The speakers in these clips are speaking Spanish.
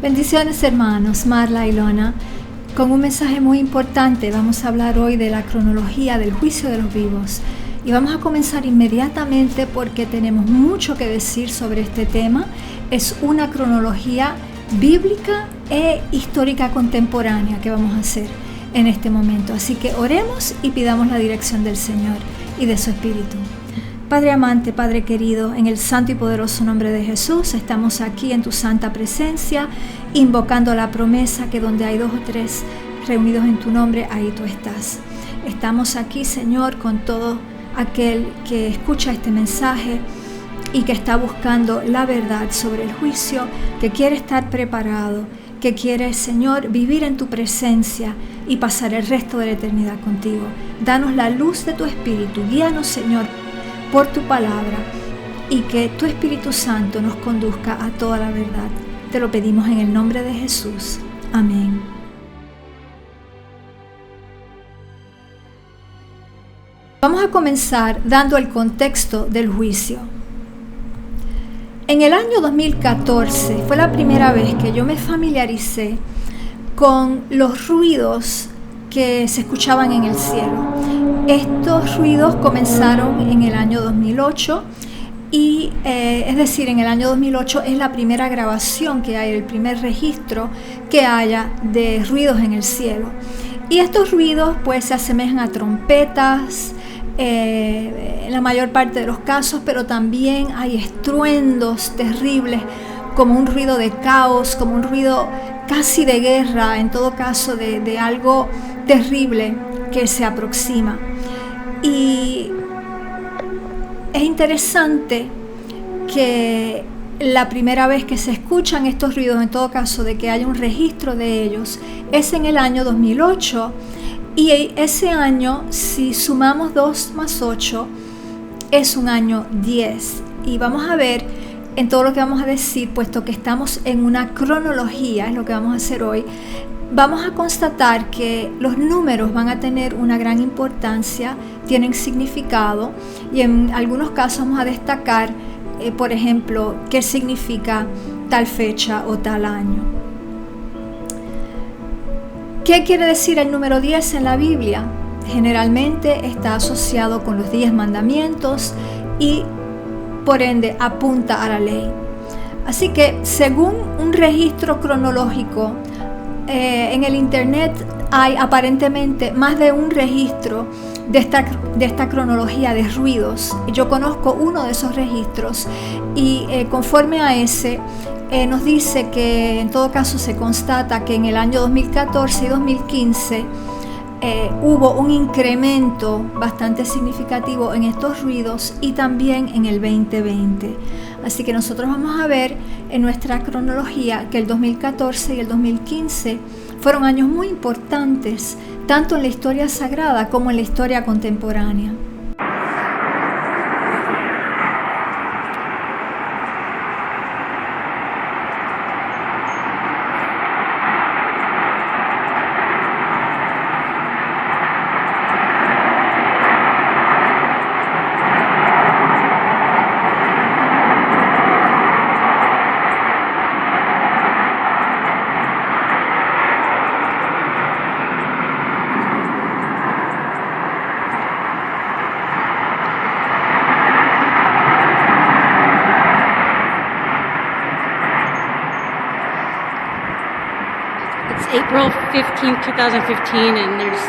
Bendiciones hermanos, Marla y Lona. Con un mensaje muy importante vamos a hablar hoy de la cronología del juicio de los vivos. Y vamos a comenzar inmediatamente porque tenemos mucho que decir sobre este tema. Es una cronología bíblica e histórica contemporánea que vamos a hacer en este momento. Así que oremos y pidamos la dirección del Señor y de su Espíritu. Padre amante, Padre querido, en el santo y poderoso nombre de Jesús, estamos aquí en tu santa presencia, invocando la promesa que donde hay 2 o 3 reunidos en tu nombre, ahí tú estás. Estamos aquí, Señor, con todo aquel que escucha este mensaje y que está buscando la verdad sobre el juicio, que quiere estar preparado, que quiere, Señor, vivir en tu presencia y pasar el resto de la eternidad contigo. Danos la luz de tu Espíritu, guíanos, Señor, por tu palabra, y que tu Espíritu Santo nos conduzca a toda la verdad. Te lo pedimos en el nombre de Jesús. Amén. Vamos a comenzar dando el contexto del juicio. En el año 2014 fue la primera vez que yo me familiaricé con los ruidos que se escuchaban en el cielo. Estos ruidos comenzaron en el año 2008 y es decir, en el año 2008 es la primera grabación que hay, el primer registro que haya de ruidos en el cielo. Y estos ruidos pues se asemejan a trompetas en la mayor parte de los casos, pero también hay estruendos terribles, como un ruido de caos, como un ruido casi de guerra, en todo caso de algo terrible que se aproxima. Y es interesante que la primera vez que se escuchan estos ruidos, en todo caso de que haya un registro de ellos, es en el año 2008, y ese año, si sumamos 2 más 8, es un año 10. Y vamos a ver en todo lo que vamos a decir, puesto que estamos en una cronología, es lo que vamos a hacer hoy, vamos a constatar que los números van a tener una gran importancia, tienen significado, y en algunos casos vamos a destacar, por ejemplo, qué significa tal fecha o tal año. ¿Qué quiere decir el número 10 en la Biblia? Generalmente está asociado con los 10 mandamientos y por ende apunta a la ley. Así que según un registro cronológico, en el internet hay aparentemente más de un registro de esta cronología de ruidos. Yo conozco uno de esos registros y conforme a ese nos dice que en todo caso se constata que en el año 2014 y 2015 hubo un incremento bastante significativo en estos ruidos, y también en el 2020. Así que nosotros vamos a ver en nuestra cronología que el 2014 y el 2015 fueron años muy importantes, tanto en la historia sagrada como en la historia contemporánea. April 15th, 2015, and there's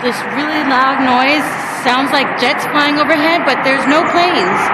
this really loud noise. Sounds like jets flying overhead, but there's no planes.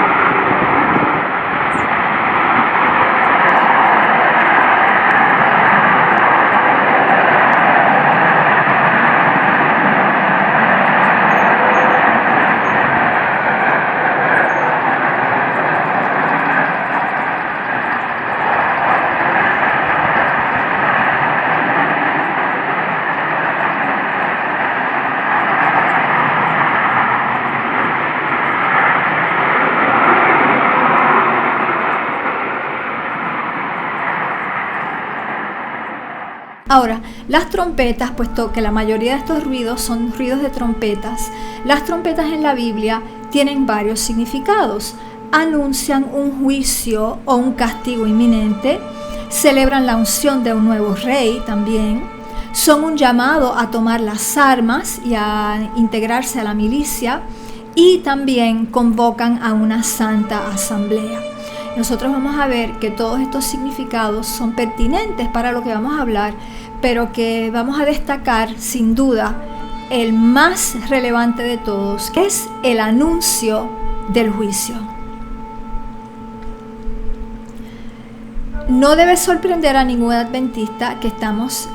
Ahora, las trompetas, puesto que la mayoría de estos ruidos son ruidos de trompetas, las trompetas en la Biblia tienen varios significados. Anuncian un juicio o un castigo inminente, celebran la unción de un nuevo rey también, son un llamado a tomar las armas y a integrarse a la milicia, y también convocan a una santa asamblea. Nosotros vamos a ver que todos estos significados son pertinentes para lo que vamos a hablar, pero que vamos a destacar sin duda el más relevante de todos, que es el anuncio del juicio. No debe sorprender a ningún adventista que estamos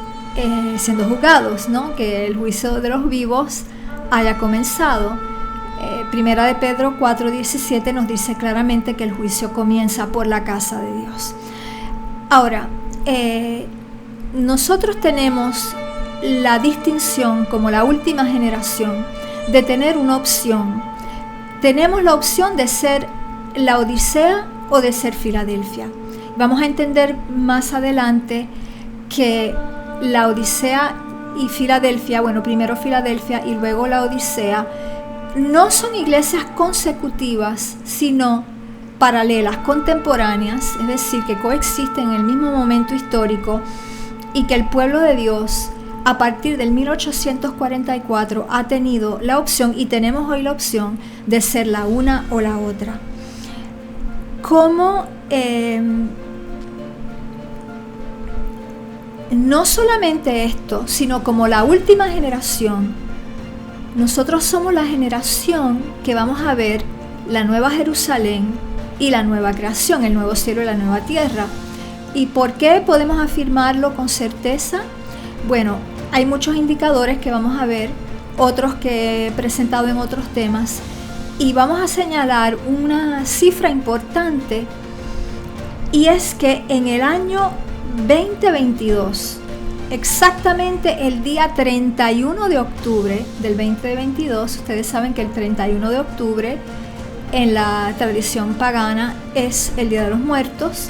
siendo juzgados, ¿no? Que el juicio de los vivos haya comenzado. Primera de Pedro 4:17 nos dice claramente que el juicio comienza por la casa de Dios. Ahora, nosotros tenemos la distinción como la última generación de tener una opción. Tenemos la opción de ser la Odisea o de ser Filadelfia. Vamos a entender más adelante que la Odisea y Filadelfia, bueno, primero Filadelfia y luego la Odisea, no son iglesias consecutivas, sino paralelas, contemporáneas, es decir, que coexisten en el mismo momento histórico, y que el pueblo de Dios a partir del 1844 ha tenido la opción, y tenemos hoy la opción, de ser la una o la otra. Como no solamente esto, sino como la última generación, nosotros somos la generación que vamos a ver la nueva Jerusalén y la nueva creación, el nuevo cielo y la nueva tierra. ¿Y por qué podemos afirmarlo con certeza? Bueno, hay muchos indicadores que vamos a ver, otros que he presentado en otros temas, y vamos a señalar una cifra importante, y es que en el año 2022, exactamente el día 31 de octubre del 2022, ustedes saben que el 31 de octubre en la tradición pagana es el Día de los Muertos,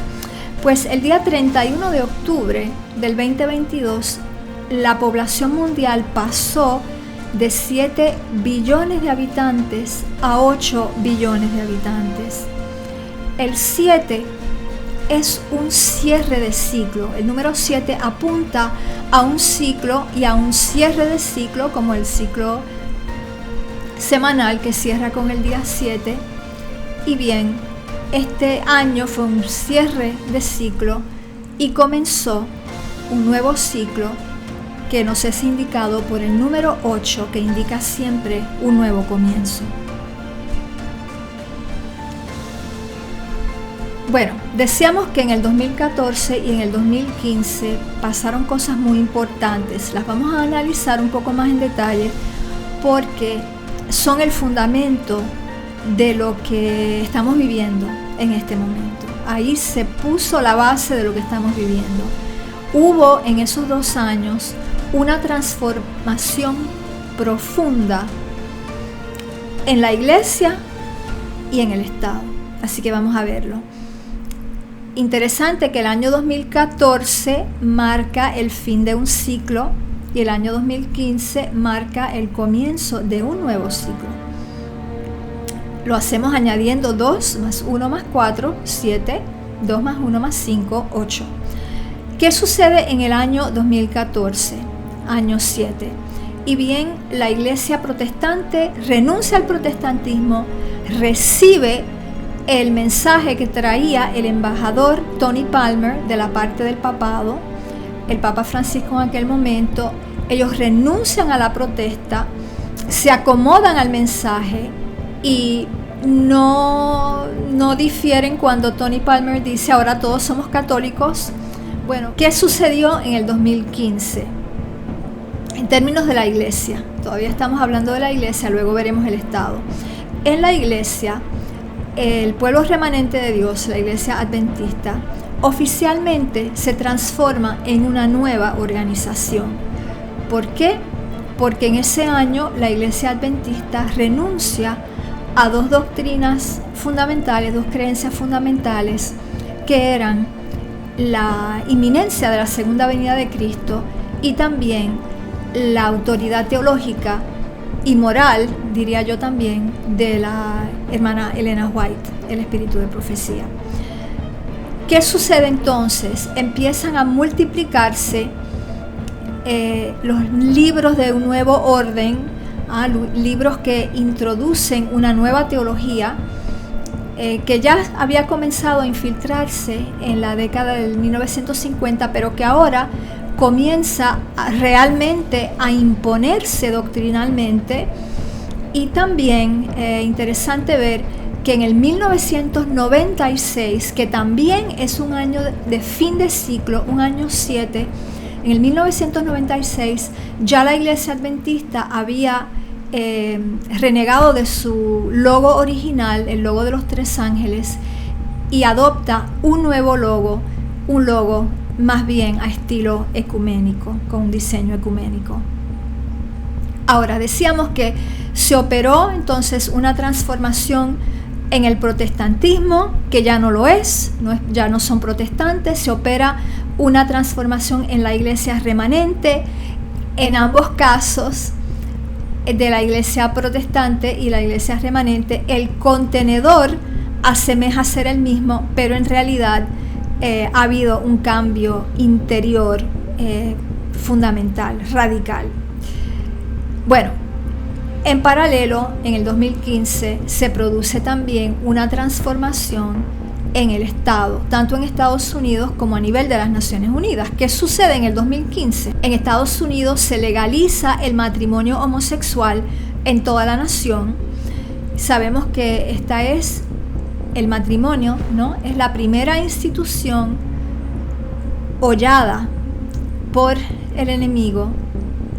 pues el día 31 de octubre del 2022 la población mundial pasó de 7 billones de habitantes a 8 billones de habitantes. El 7 es un cierre de ciclo. El número 7 apunta a un ciclo y a un cierre de ciclo, como el ciclo semanal que cierra con el día 7. Y bien, este año fue un cierre de ciclo y comenzó un nuevo ciclo que nos es indicado por el número 8, que indica siempre un nuevo comienzo. Bueno, decíamos que en el 2014 y en el 2015 pasaron cosas muy importantes. Las vamos a analizar un poco más en detalle porque son el fundamento de lo que estamos viviendo. en este momento. Ahí se puso la base de lo que estamos viviendo. Hubo en esos 2 años una transformación profunda en la iglesia y en el Estado. Así que vamos a verlo. Interesante que el año 2014 marca el fin de un ciclo y el año 2015 marca el comienzo de un nuevo ciclo. Lo hacemos añadiendo 2 más 1 más 4, 7, 2 más 1 más 5, 8. ¿Qué sucede en el año 2014? Año 7. Y bien, la iglesia protestante renuncia al protestantismo, recibe el mensaje que traía el embajador Tony Palmer de la parte del papado, el Papa Francisco en aquel momento. Ellos renuncian a la protesta, se acomodan al mensaje y no difieren cuando Tony Palmer dice ahora todos somos católicos. Bueno, ¿qué sucedió en el 2015? En términos de la iglesia, todavía estamos hablando de la iglesia, luego veremos el Estado. En la iglesia, el pueblo remanente de Dios, la iglesia adventista, oficialmente se transforma en una nueva organización. ¿Por qué? Porque en ese año la iglesia adventista renuncia a 2 doctrinas fundamentales, 2 creencias fundamentales, que eran la inminencia de la segunda venida de Cristo y también la autoridad teológica y moral, diría yo también, de la hermana Elena White, el espíritu de profecía. ¿Qué sucede entonces? Empiezan a multiplicarse los libros de un nuevo orden, libros que introducen una nueva teología que ya había comenzado a infiltrarse en la década del 1950, pero que ahora comienza realmente a imponerse doctrinalmente. Y también interesante ver que en el 1996, que también es un año de fin de ciclo, un año 7, en el 1996 ya la iglesia adventista había renegado de su logo original, el logo de los 3 ángeles, y adopta un nuevo logo, un logo más bien a estilo ecuménico, con un diseño ecuménico. Ahora, decíamos que se operó entonces una transformación en el protestantismo, que ya no lo es, ya no son protestantes. Se opera una transformación en la iglesia remanente. En ambos casos, de la iglesia protestante y la iglesia remanente, el contenedor asemeja ser el mismo, pero en realidad ha habido un cambio interior fundamental, radical. Bueno, en paralelo, en el 2015 se produce también una transformación en el Estado, tanto en Estados Unidos como a nivel de las Naciones Unidas. ¿Qué sucede en el 2015? En Estados Unidos se legaliza el matrimonio homosexual en toda la nación. Sabemos que esta es el matrimonio, ¿no? Es la primera institución hollada por el enemigo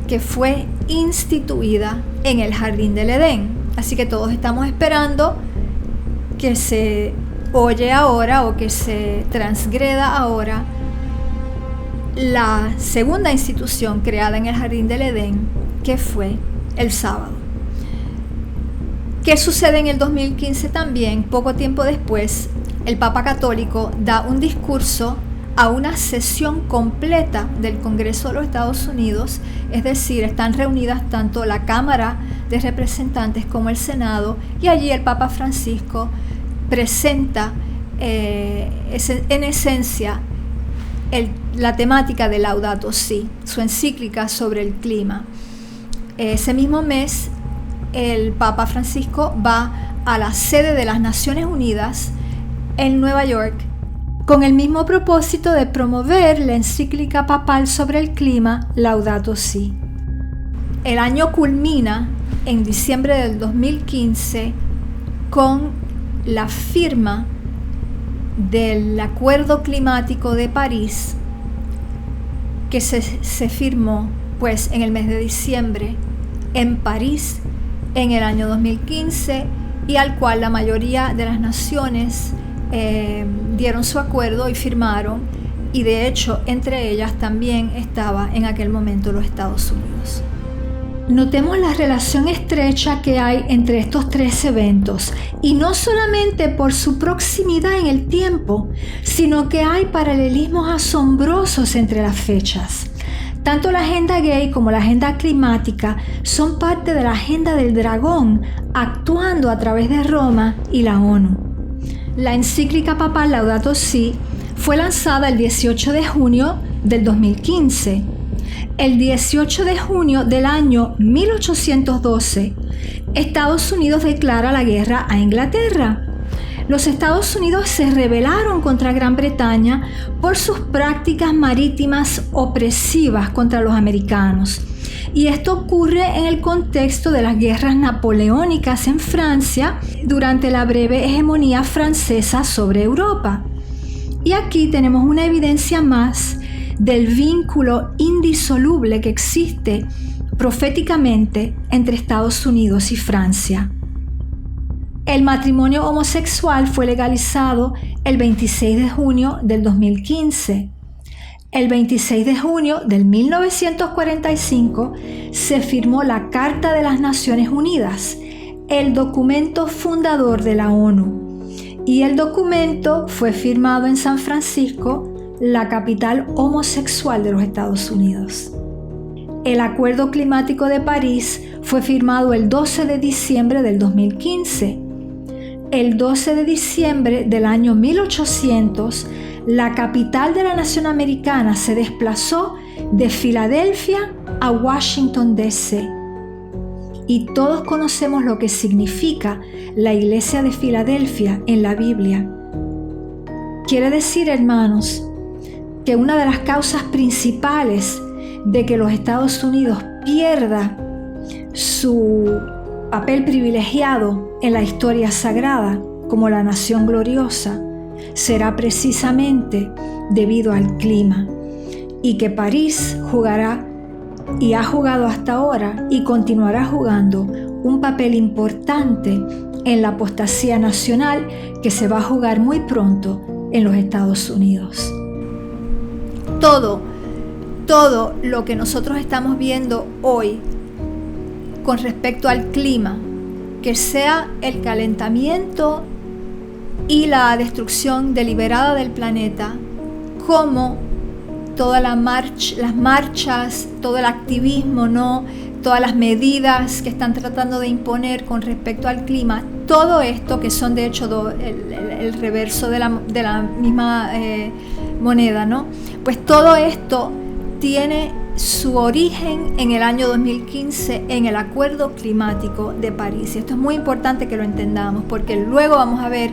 que fue instituida en el jardín del Edén. Así que todos estamos esperando que se oye ahora o que se transgreda ahora la segunda institución creada en el jardín del Edén, que fue el sábado. ¿Qué sucede en el 2015 también? Poco tiempo después, el Papa Católico da un discurso a una sesión completa del Congreso de los Estados Unidos, es decir, están reunidas tanto la Cámara de Representantes como el Senado, y allí el Papa Francisco presenta en esencia la temática de Laudato Si, su encíclica sobre el clima. Ese mismo mes, el Papa Francisco va a la sede de las Naciones Unidas en Nueva York con el mismo propósito de promover la encíclica papal sobre el clima, Laudato Si. El año culmina en diciembre del 2015 con la firma del Acuerdo Climático de París, que se firmó pues en el mes de diciembre en París en el año 2015, y al cual la mayoría de las naciones dieron su acuerdo y firmaron, y de hecho entre ellas también estaba en aquel momento los Estados Unidos. Notemos la relación estrecha que hay entre estos tres eventos, y no solamente por su proximidad en el tiempo, sino que hay paralelismos asombrosos entre las fechas. Tanto la agenda gay como la agenda climática son parte de la agenda del dragón, actuando a través de Roma y la ONU. La encíclica papal Laudato Si fue lanzada el 18 de junio del 2015. El 18 de junio del año 1812, Estados Unidos declara la guerra a Inglaterra. Los Estados Unidos se rebelaron contra Gran Bretaña por sus prácticas marítimas opresivas contra los americanos. Y esto ocurre en el contexto de las guerras napoleónicas en Francia durante la breve hegemonía francesa sobre Europa. Y aquí tenemos una evidencia más del vínculo indisoluble que existe proféticamente entre Estados Unidos y Francia. El matrimonio homosexual fue legalizado el 26 de junio del 2015. El 26 de junio del 1945 se firmó la Carta de las Naciones Unidas, el documento fundador de la ONU, y el documento fue firmado en San Francisco, la capital homosexual de los Estados Unidos. El Acuerdo Climático de París fue firmado el 12 de diciembre del 2015. El 12 de diciembre del año 1800, la capital de la nación americana se desplazó de Filadelfia a Washington, D.C. Y todos conocemos lo que significa la iglesia de Filadelfia en la Biblia. Quiere decir, hermanos, que una de las causas principales de que los Estados Unidos pierda su papel privilegiado en la historia sagrada como la nación gloriosa será precisamente debido al clima, y que París jugará y ha jugado hasta ahora y continuará jugando un papel importante en la apostasía nacional que se va a jugar muy pronto en los Estados Unidos. Todo lo que nosotros estamos viendo hoy con respecto al clima, que sea el calentamiento y la destrucción deliberada del planeta, como todas las marchas, todo el activismo, ¿no? Todas las medidas que están tratando de imponer con respecto al clima, todo esto, que son de hecho el reverso de la misma moneda, ¿no? Pues todo esto tiene su origen en el año 2015 en el Acuerdo Climático de París. Y esto es muy importante que lo entendamos, porque luego vamos a ver,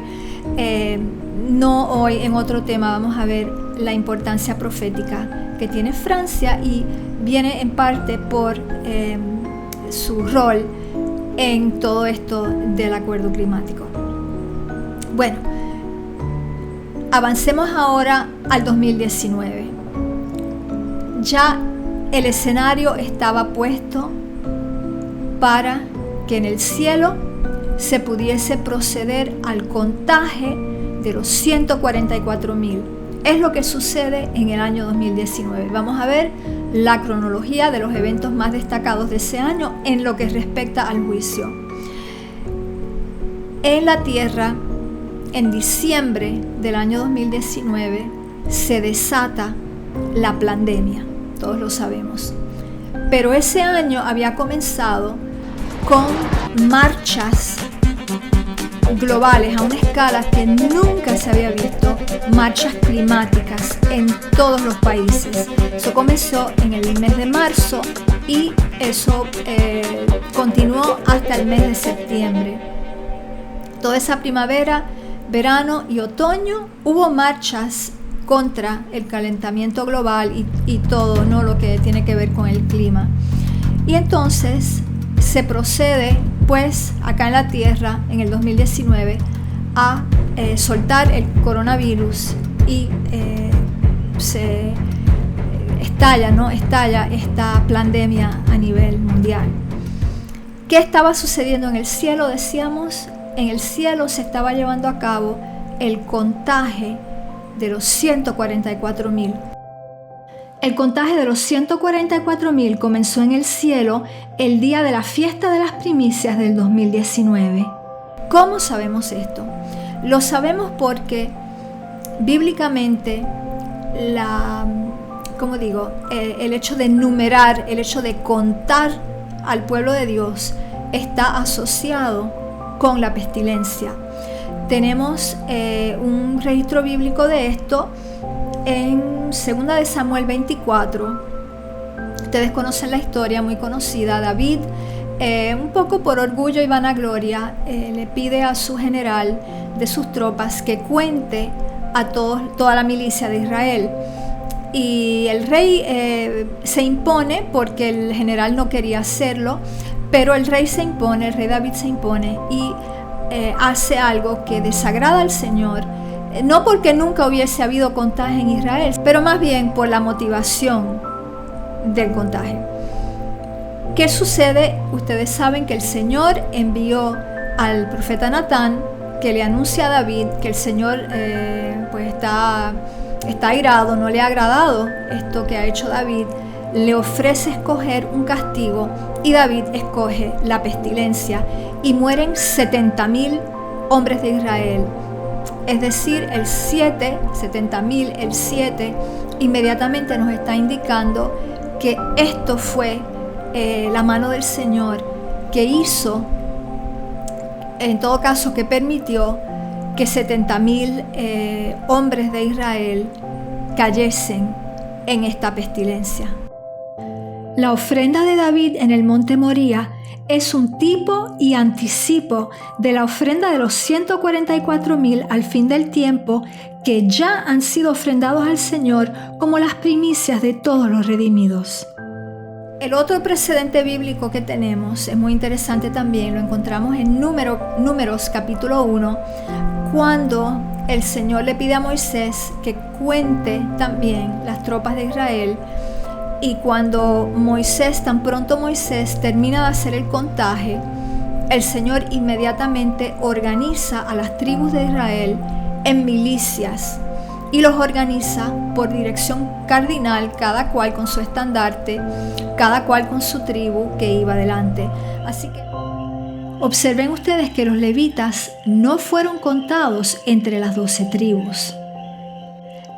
no hoy en otro tema, vamos a ver la importancia profética que tiene Francia, y viene en parte por su rol en todo esto del Acuerdo Climático. Bueno, avancemos ahora al 2019. Ya el escenario estaba puesto para que en el cielo se pudiese proceder al contaje de los 144,000. Es lo que sucede en el año 2019. Vamos a ver la cronología de los eventos más destacados de ese año en lo que respecta al juicio. En la Tierra, en diciembre del año 2019, se desata la pandemia. Todos lo sabemos. Pero ese año había comenzado con marchas globales a una escala que nunca se había visto, marchas climáticas en todos los países. Eso comenzó en el mes de marzo y eso continuó hasta el mes de septiembre. Toda esa primavera, verano y otoño hubo marchas contra el calentamiento global y todo, ¿no?, lo que tiene que ver con el clima. Y entonces se procede, pues, acá en la Tierra, en el 2019, a soltar el coronavirus y se estalla esta pandemia a nivel mundial. ¿Qué estaba sucediendo en el cielo? Decíamos, en el cielo se estaba llevando a cabo el contaje de los 144,000. El contaje de los 144,000 comenzó en el cielo el día de la fiesta de las primicias del 2019. ¿Cómo sabemos esto? Lo sabemos porque bíblicamente el hecho de numerar, el hecho de contar al pueblo de Dios está asociado con la pestilencia. Tenemos un registro bíblico de esto en 2 de Samuel 24. Ustedes conocen la historia muy conocida. David, un poco por orgullo y vanagloria, le pide a su general de sus tropas que cuente a toda la milicia de Israel. Y el rey se impone porque el general no quería hacerlo, pero el rey David se impone y hace algo que desagrada al Señor, no porque nunca hubiese habido contaje en Israel, pero más bien por la motivación del contaje. ¿Qué sucede? Ustedes saben que el Señor envió al profeta Natán, que le anuncia a David que el Señor está airado, no le ha agradado esto que ha hecho David, le ofrece escoger un castigo y David escoge la pestilencia y mueren 70,000 hombres de Israel. Es decir, el 7 inmediatamente nos está indicando que esto fue la mano del Señor que hizo, en todo caso que permitió que 70,000 hombres de Israel cayesen en esta pestilencia. La ofrenda de David en el monte Moría es un tipo y anticipo de la ofrenda de los 144,000 al fin del tiempo, que ya han sido ofrendados al Señor como las primicias de todos los redimidos. El otro precedente bíblico que tenemos es muy interesante también, lo encontramos en Números capítulo 1, cuando el Señor le pide a Moisés que cuente también las tropas de Israel. Y cuando tan pronto Moisés termina de hacer el contaje, el Señor inmediatamente organiza a las tribus de Israel en milicias y los organiza por dirección cardinal, cada cual con su estandarte, cada cual con su tribu que iba delante. Así que observen ustedes que los levitas no fueron contados entre las 12 tribus.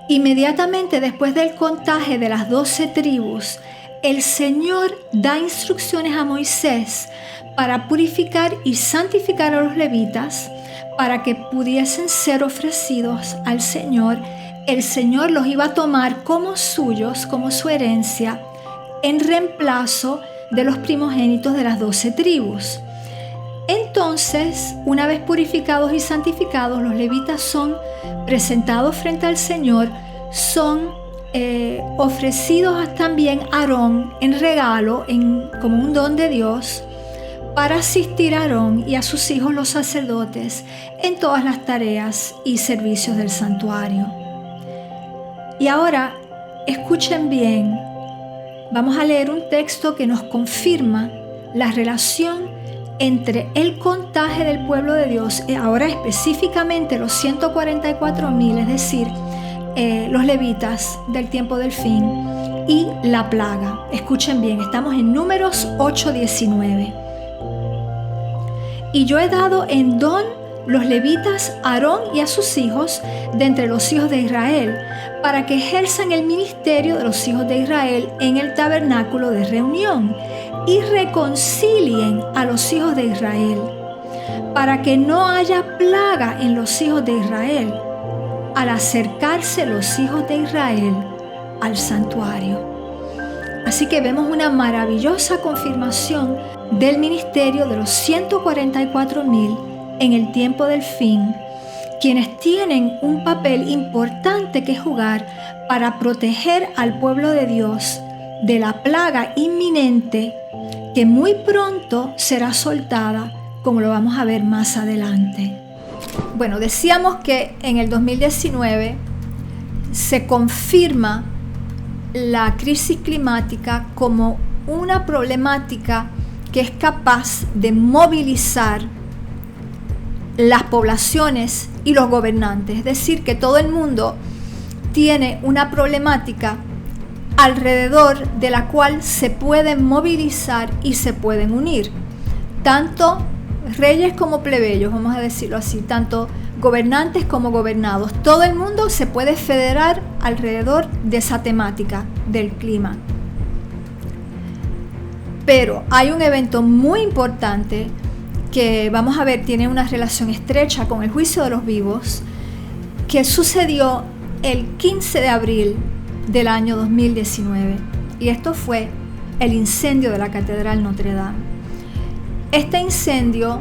Inmediatamente después del contaje de las 12 tribus, el Señor da instrucciones a Moisés para purificar y santificar a los levitas para que pudiesen ser ofrecidos al Señor. El Señor los iba a tomar como suyos, como su herencia, en reemplazo de los primogénitos de las 12 tribus. Entonces, una vez purificados y santificados, los levitas son presentados frente al Señor, son ofrecidos también a Aarón en regalo, como un don de Dios, para asistir a Aarón y a sus hijos los sacerdotes en todas las tareas y servicios del santuario. Y ahora, escuchen bien, vamos a leer un texto que nos confirma la relación entre el contaje del pueblo de Dios, ahora específicamente los 144,000, es decir, los levitas del tiempo del fin, y la plaga. Escuchen bien, estamos en Números 8:19. Y yo he dado en don los levitas a Aarón y a sus hijos de entre los hijos de Israel, para que ejerzan el ministerio de los hijos de Israel en el tabernáculo de reunión y reconcilien a los hijos de Israel, para que no haya plaga en los hijos de Israel, al acercarse los hijos de Israel al santuario. Así que vemos una maravillosa confirmación del ministerio de los 144,000 en el tiempo del fin, quienes tienen un papel importante que jugar para proteger al pueblo de Dios de la plaga inminente que muy pronto será soltada, como lo vamos a ver más adelante. Bueno, decíamos que en el 2019 se confirma la crisis climática como una problemática que es capaz de movilizar las poblaciones y los gobernantes. Es decir, que todo el mundo tiene una problemática alrededor de la cual se pueden movilizar y se pueden unir. Tanto reyes como plebeyos, vamos a decirlo así, tanto gobernantes como gobernados. Todo el mundo se puede federar alrededor de esa temática del clima. Pero hay un evento muy importante que vamos a ver tiene una relación estrecha con el juicio de los vivos, que sucedió el 15 de abril del año 2019. Y esto fue el incendio de la Catedral Notre Dame. Este incendio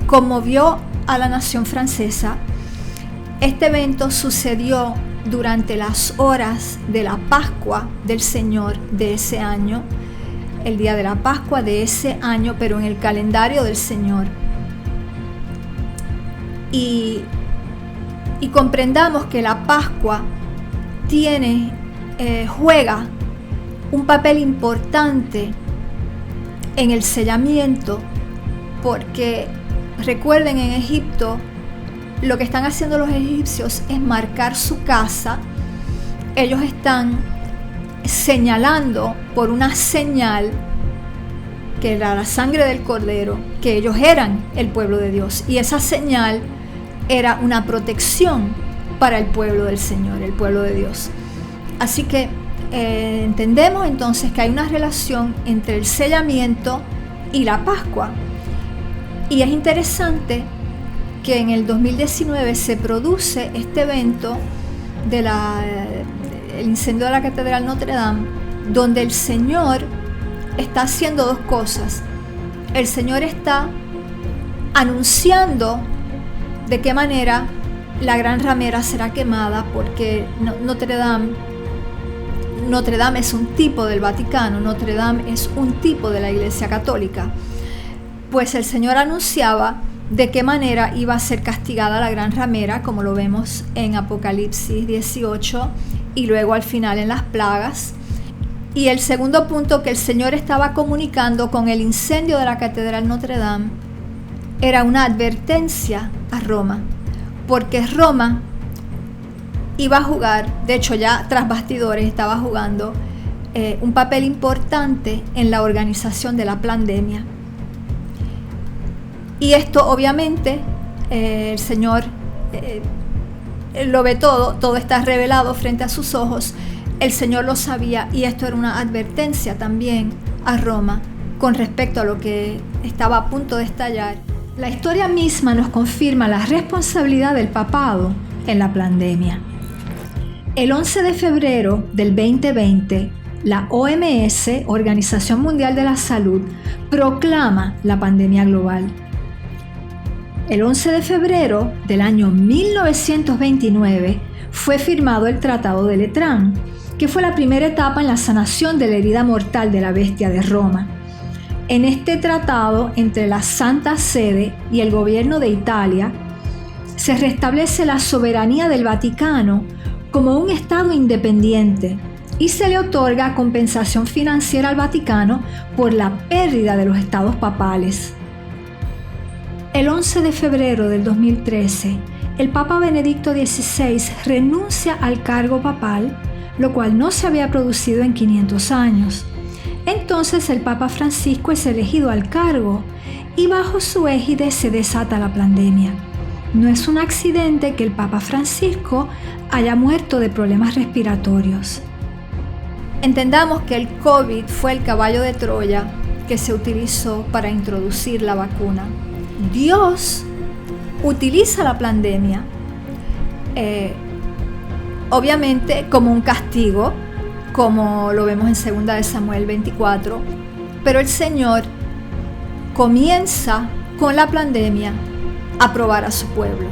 conmovió a la nación francesa. Este evento sucedió durante las horas de la Pascua del Señor de ese año, el día de la Pascua de ese año, pero en el calendario del Señor. Y comprendamos que la Pascua juega un papel importante en el sellamiento, porque recuerden, en Egipto lo que están haciendo los egipcios es marcar su casa. Ellos están señalando por una señal, que era la sangre del cordero, que ellos eran el pueblo de Dios, y esa señal era una protección para el pueblo del Señor, el pueblo de Dios. Así que entendemos entonces que hay una relación entre el sellamiento y la Pascua. Y es interesante que en el 2019 se produce este evento del incendio de la Catedral Notre Dame, donde el Señor está haciendo dos cosas. El Señor está anunciando de qué manera la gran ramera será quemada, porque Notre Dame es un tipo del Vaticano, Notre Dame es un tipo de la Iglesia Católica. Pues el Señor anunciaba de qué manera iba a ser castigada la gran ramera, como lo vemos en Apocalipsis 18 y luego al final en las plagas. Y el segundo punto que el Señor estaba comunicando con el incendio de la Catedral Notre Dame era una advertencia a Roma, porque Roma iba a jugar, de hecho ya tras bastidores estaba jugando un papel importante en la organización de la pandemia. Y esto obviamente el Señor lo ve todo está revelado frente a sus ojos. El Señor lo sabía, y esto era una advertencia también a Roma con respecto a lo que estaba a punto de estallar. La historia misma nos confirma la responsabilidad del papado en la pandemia. El 11 de febrero del 2020, la OMS, Organización Mundial de la Salud, proclama la pandemia global. El 11 de febrero del año 1929 fue firmado el Tratado de Letrán, que fue la primera etapa en la sanación de la herida mortal de la bestia de Roma. En este tratado entre la Santa Sede y el gobierno de Italia, se restablece la soberanía del Vaticano como un estado independiente y se le otorga compensación financiera al Vaticano por la pérdida de los estados papales. El 11 de febrero del 2013, el Papa Benedicto XVI renuncia al cargo papal, lo cual no se había producido en 500 años. Entonces el Papa Francisco es elegido al cargo y bajo su égide se desata la pandemia. No es un accidente que el Papa Francisco haya muerto de problemas respiratorios. Entendamos que el COVID fue el caballo de Troya que se utilizó para introducir la vacuna. Dios utiliza la pandemia, obviamente como un castigo, como lo vemos en 2 de Samuel 24, pero el Señor comienza con la pandemia a probar a su pueblo,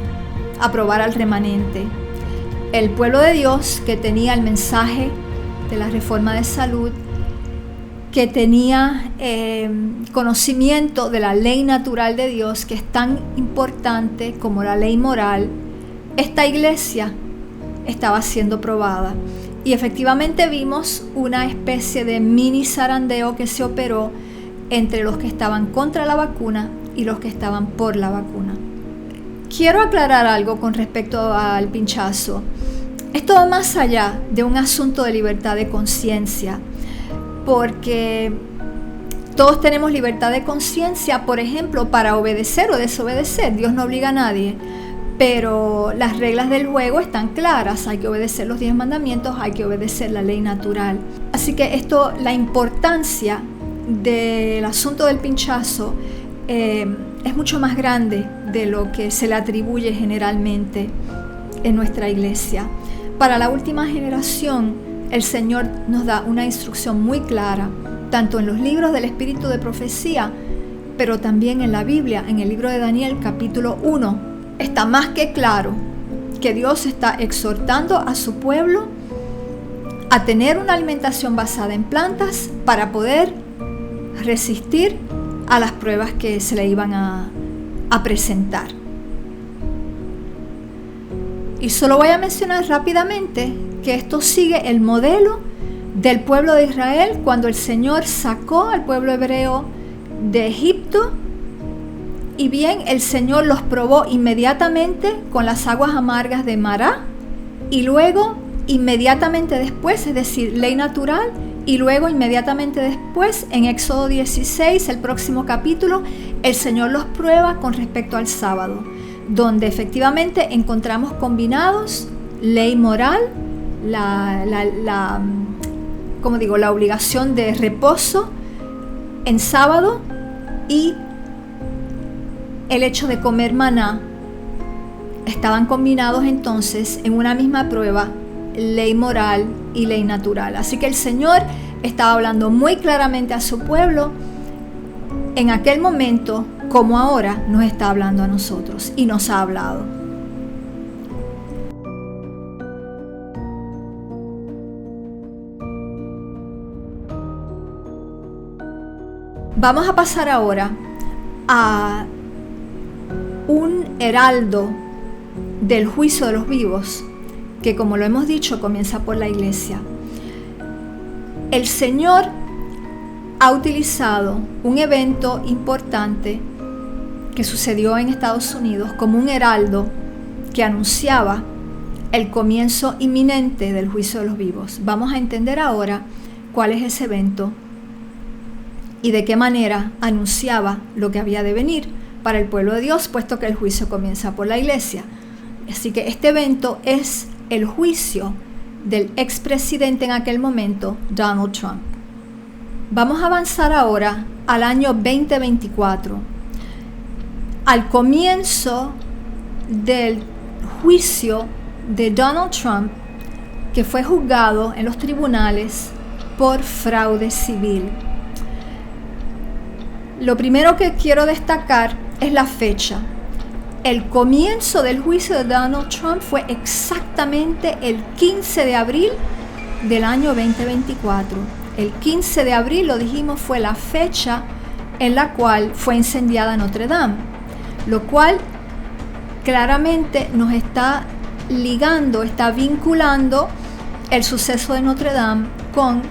a probar al remanente. El pueblo de Dios, que tenía el mensaje de la reforma de salud, que tenía conocimiento de la ley natural de Dios, que es tan importante como la ley moral. Esta iglesia estaba siendo probada. Y efectivamente vimos una especie de mini zarandeo que se operó entre los que estaban contra la vacuna y los que estaban por la vacuna. quiero aclarar algo con respecto al pinchazo. Esto va más allá de un asunto de libertad de conciencia, porque todos tenemos libertad de conciencia, por ejemplo, para obedecer o desobedecer. Dios no obliga a nadie, pero las reglas del juego están claras. Hay que obedecer los 10 mandamientos, hay que obedecer la ley natural. Así que la importancia del asunto del pinchazo es mucho más grande de lo que se le atribuye generalmente en nuestra iglesia. Para la última generación, el Señor nos da una instrucción muy clara, tanto en los libros del Espíritu de Profecía, pero también en la Biblia, en el libro de Daniel, capítulo 1. Está más que claro que Dios está exhortando a su pueblo a tener una alimentación basada en plantas para poder resistir a las pruebas que se le iban a presentar. Y solo voy a mencionar rápidamente que esto sigue el modelo del pueblo de Israel cuando el Señor sacó al pueblo hebreo de Egipto. Y bien, el Señor los probó inmediatamente con las aguas amargas de Mará, y luego inmediatamente después, es decir, ley natural, y luego inmediatamente después, en Éxodo 16, el próximo capítulo, el Señor los prueba con respecto al sábado, donde efectivamente encontramos combinados ley moral, la obligación de reposo en sábado y el hecho de comer maná. Estaban combinados entonces en una misma prueba, ley moral y ley natural. Así que el Señor estaba hablando muy claramente a su pueblo en aquel momento, como ahora nos está hablando a nosotros y nos ha hablado. Vamos a pasar ahora a un heraldo del juicio de los vivos, que, como lo hemos dicho, comienza por la iglesia. El Señor ha utilizado un evento importante que sucedió en Estados Unidos como un heraldo que anunciaba el comienzo inminente del juicio de los vivos. Vamos a entender ahora cuál es ese evento y de qué manera anunciaba lo que había de venir para el pueblo de Dios, puesto que el juicio comienza por la iglesia. Así que este evento es el juicio del expresidente en aquel momento, Donald Trump. Vamos a avanzar ahora al año 2024, al comienzo del juicio de Donald Trump, que fue juzgado en los tribunales por fraude civil. Lo primero que quiero destacar es la fecha. El comienzo del juicio de Donald Trump fue exactamente el 15 de abril del año 2024. El 15 de abril, lo dijimos, fue la fecha en la cual fue incendiada Notre Dame, lo cual claramente nos está ligando, está vinculando el suceso de Notre Dame con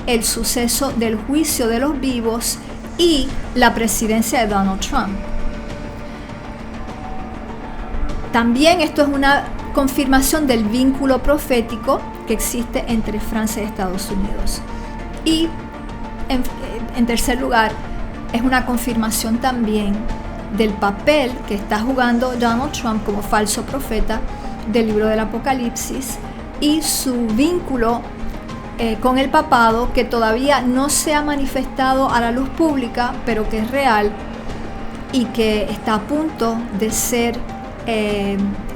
el suceso del juicio de los vivos y la presidencia de Donald Trump. También esto es una confirmación del vínculo profético que existe entre Francia y Estados Unidos. Y en tercer lugar, es una confirmación también del papel que está jugando Donald Trump como falso profeta del libro del Apocalipsis y su vínculo con el papado, que todavía no se ha manifestado a la luz pública, pero que es real y que está a punto de ser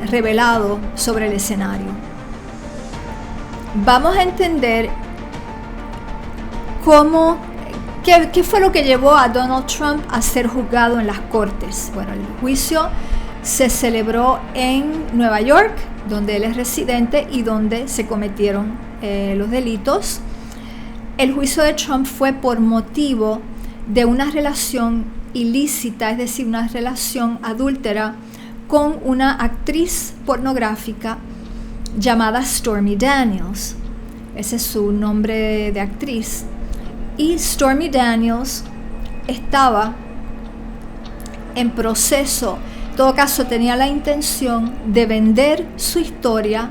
revelado sobre el escenario. Vamos a entender qué fue lo que llevó a Donald Trump a ser juzgado en las cortes. Bueno, el juicio se celebró en Nueva York, donde él es residente y donde se cometieron los delitos. El juicio de Trump fue por motivo de una relación ilícita, es decir, una relación adúltera con una actriz pornográfica llamada Stormy Daniels. Ese es su nombre de actriz. Y Stormy Daniels estaba en proceso todo caso tenía la intención de vender su historia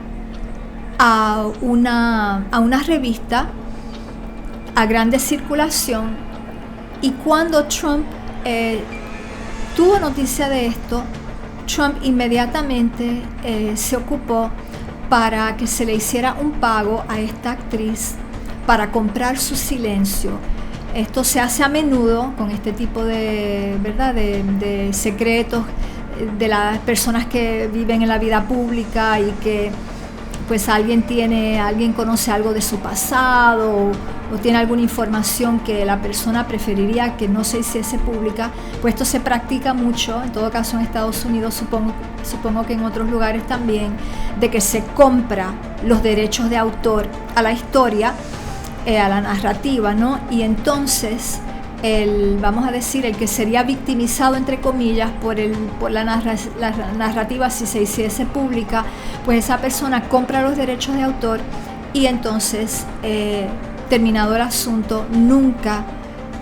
a una revista a grande circulación, y cuando Trump tuvo noticia de esto, Trump inmediatamente se ocupó para que se le hiciera un pago a esta actriz para comprar su silencio. Esto se hace a menudo con este tipo de, ¿verdad?, de secretos de las personas que viven en la vida pública y que pues alguien conoce algo de su pasado o tiene alguna información que la persona preferiría que no se hiciese pública. Pues esto se practica mucho, en todo caso en Estados Unidos, supongo que en otros lugares también, de que se compra los derechos de autor a la historia, a la narrativa, ¿no? Y entonces vamos a decir, el que sería victimizado, entre comillas, por la narrativa, si se hiciese pública, pues esa persona compra los derechos de autor y entonces, terminado el asunto, nunca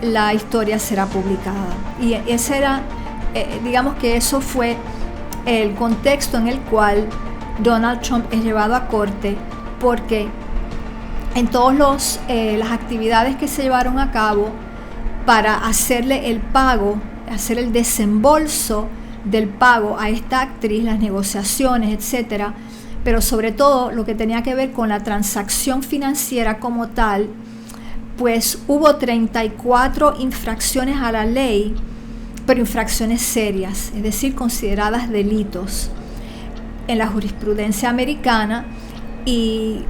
la historia será publicada. Y ese era, digamos que eso fue el contexto en el cual Donald Trump es llevado a corte, porque en todas las actividades que se llevaron a cabo para hacerle el pago, hacer el desembolso del pago a esta actriz, las negociaciones, etcétera, pero sobre todo lo que tenía que ver con la transacción financiera como tal, pues hubo 34 infracciones a la ley, pero infracciones serias, es decir, consideradas delitos en la jurisprudencia americana, y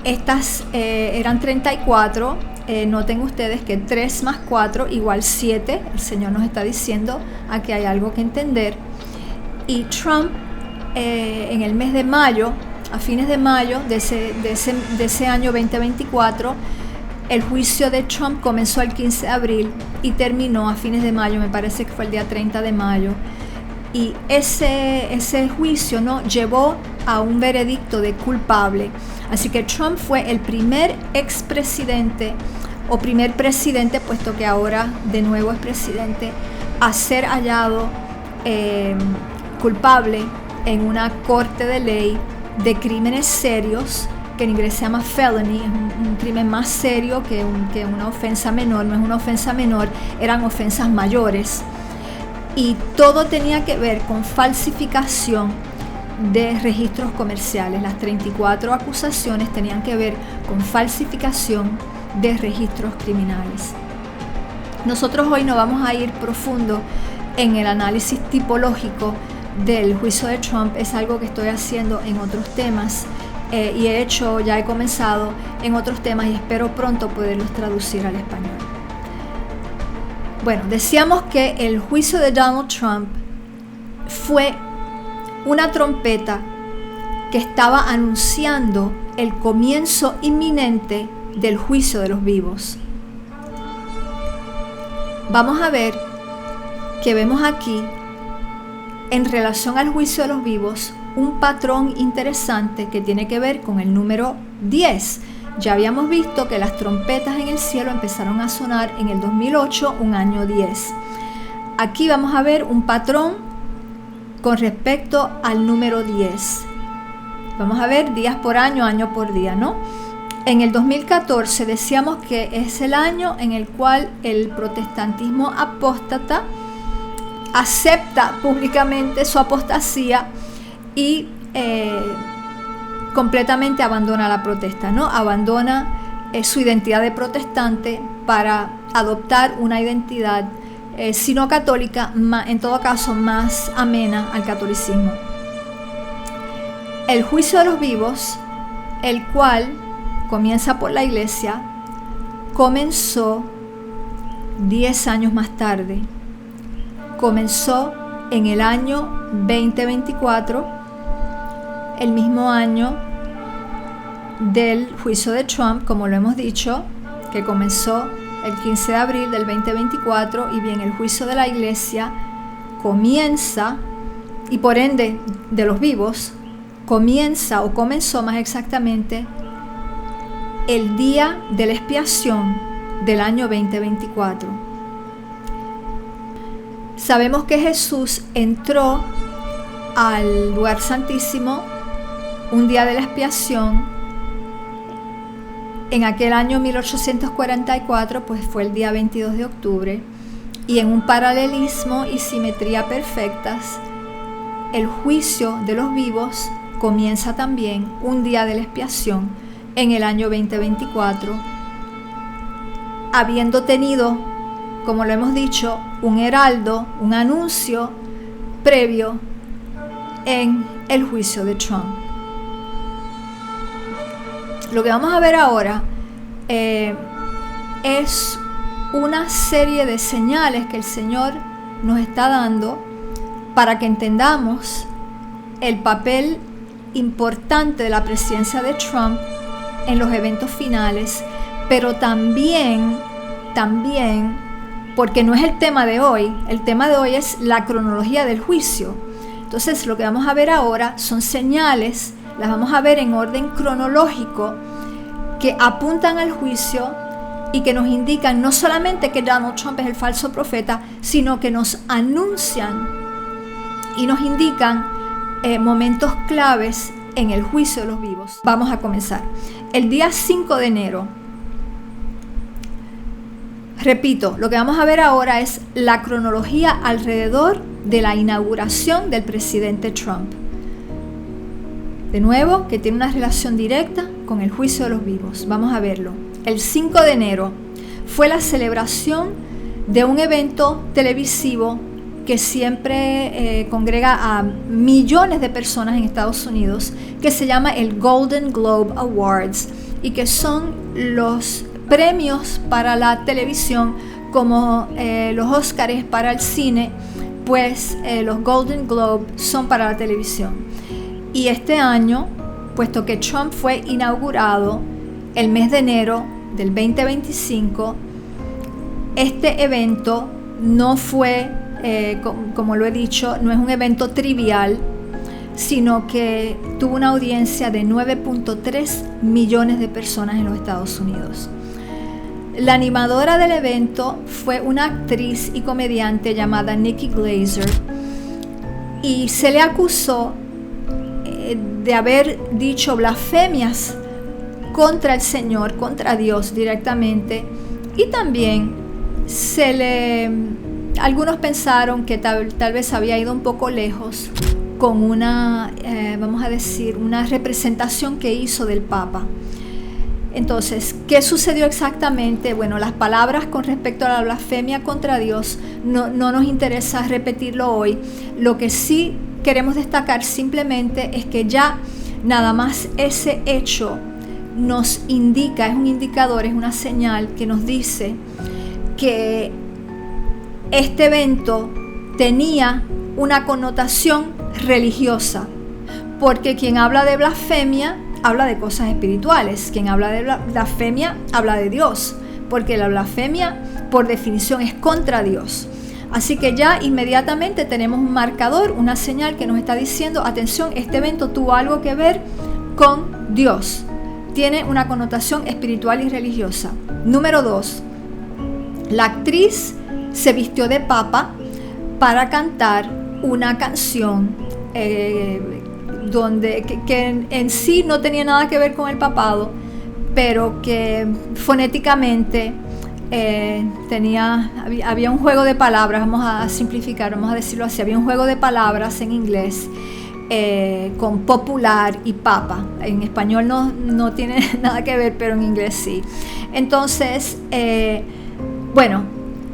estas eran 34. Noten ustedes que 3 más 4 igual 7. El Señor nos está diciendo aquí hay algo que entender. Y Trump, en el mes de mayo, a fines de mayo de ese año 2024, el juicio de Trump comenzó el 15 de abril y terminó a fines de mayo, me parece que fue el día 30 de mayo. Y ese juicio, ¿no?, llevó a un veredicto de culpable. Así que Trump fue el primer expresidente o primer presidente, puesto que ahora de nuevo es presidente, a ser hallado culpable en una corte de ley de crímenes serios, que en inglés se llama felony. Es un crimen más serio que una ofensa menor. No es una ofensa menor, eran ofensas mayores. Y todo tenía que ver con falsificación de registros comerciales. Las 34 acusaciones tenían que ver con falsificación de registros criminales. Nosotros hoy no vamos a ir profundo en el análisis tipológico del juicio de Trump. Es algo que estoy haciendo en otros temas y ya he comenzado en otros temas y espero pronto poderlos traducir al español. Bueno, decíamos que el juicio de Donald Trump fue una trompeta que estaba anunciando el comienzo inminente del juicio de los vivos. Vamos a ver que vemos aquí, en relación al juicio de los vivos, un patrón interesante que tiene que ver con el número 10. Ya habíamos visto que las trompetas en el cielo empezaron a sonar en el 2008, un año 10. Aquí vamos a ver un patrón con respecto al número 10. Vamos a ver días por año por día, ¿no? En el 2014 decíamos que es el año en el cual el protestantismo apóstata acepta públicamente su apostasía y completamente abandona la protesta, ¿no? Abandona su identidad de protestante para adoptar una identidad sino católica, en todo caso más amena al catolicismo. El juicio de los vivos, el cual comienza por la iglesia, comenzó 10 años más tarde. Comenzó en el año 2024, el mismo año del juicio de Trump, como lo hemos dicho, que comenzó el 15 de abril del 2024, y bien, el juicio de la iglesia comienza, y por ende de los vivos, comienza o comenzó más exactamente el día de la expiación del año 2024. Sabemos que Jesús entró al lugar santísimo un día de la expiación. En aquel año 1844, pues fue el día 22 de octubre, y en un paralelismo y simetría perfectas, el juicio de los vivos comienza también un día de la expiación en el año 2024, habiendo tenido, como lo hemos dicho, un heraldo, un anuncio previo en el juicio de Trump. Lo que vamos a ver ahora es una serie de señales que el Señor nos está dando para que entendamos el papel importante de la presidencia de Trump en los eventos finales, pero también, porque no es el tema de hoy es la cronología del juicio. Entonces lo que vamos a ver ahora son señales, las vamos a ver en orden cronológico, que apuntan al juicio y que nos indican no solamente que Donald Trump es el falso profeta, sino que nos anuncian y nos indican momentos claves en el juicio de los vivos. Vamos a comenzar. El día 5 de enero, repito, lo que vamos a ver ahora es la cronología alrededor de la inauguración del presidente Trump. De nuevo, que tiene una relación directa con el juicio de los vivos. Vamos a verlo. El 5 de enero fue la celebración de un evento televisivo que siempre congrega a millones de personas en Estados Unidos, que se llama el Golden Globe Awards, y que son los premios para la televisión, como los Óscares para el cine, pues los Golden Globe son para la televisión. Y este año, puesto que Trump fue inaugurado el mes de enero del 2025, este evento no fue, como lo he dicho, no es un evento trivial, sino que tuvo una audiencia de 9.3 millones de personas en los Estados Unidos. La animadora del evento fue una actriz y comediante llamada Nikki Glaser, y se le acusó de haber dicho blasfemias contra el Señor, contra Dios directamente, y también algunos pensaron que tal vez había ido un poco lejos con una, vamos a decir, una representación que hizo del Papa. Entonces, ¿qué sucedió exactamente? Bueno, las palabras con respecto a la blasfemia contra Dios no nos interesa repetirlo hoy. Lo que sí queremos destacar simplemente es que ya nada más ese hecho nos indica, es un indicador, es una señal que nos dice que este evento tenía una connotación religiosa, porque quien habla de blasfemia habla de cosas espirituales, quien habla de blasfemia habla de Dios, porque la blasfemia por definición es contra Dios. Así que ya inmediatamente tenemos un marcador, una señal que nos está diciendo, atención, este evento tuvo algo que ver con Dios. Tiene una connotación espiritual y religiosa. Número 2, la actriz se vistió de papa para cantar una canción que en sí no tenía nada que ver con el papado, pero que fonéticamente había un juego de palabras, vamos a simplificar, vamos a decirlo así, había un juego de palabras en inglés con popular y papa. En español no tiene nada que ver, pero en inglés sí. Entonces, bueno,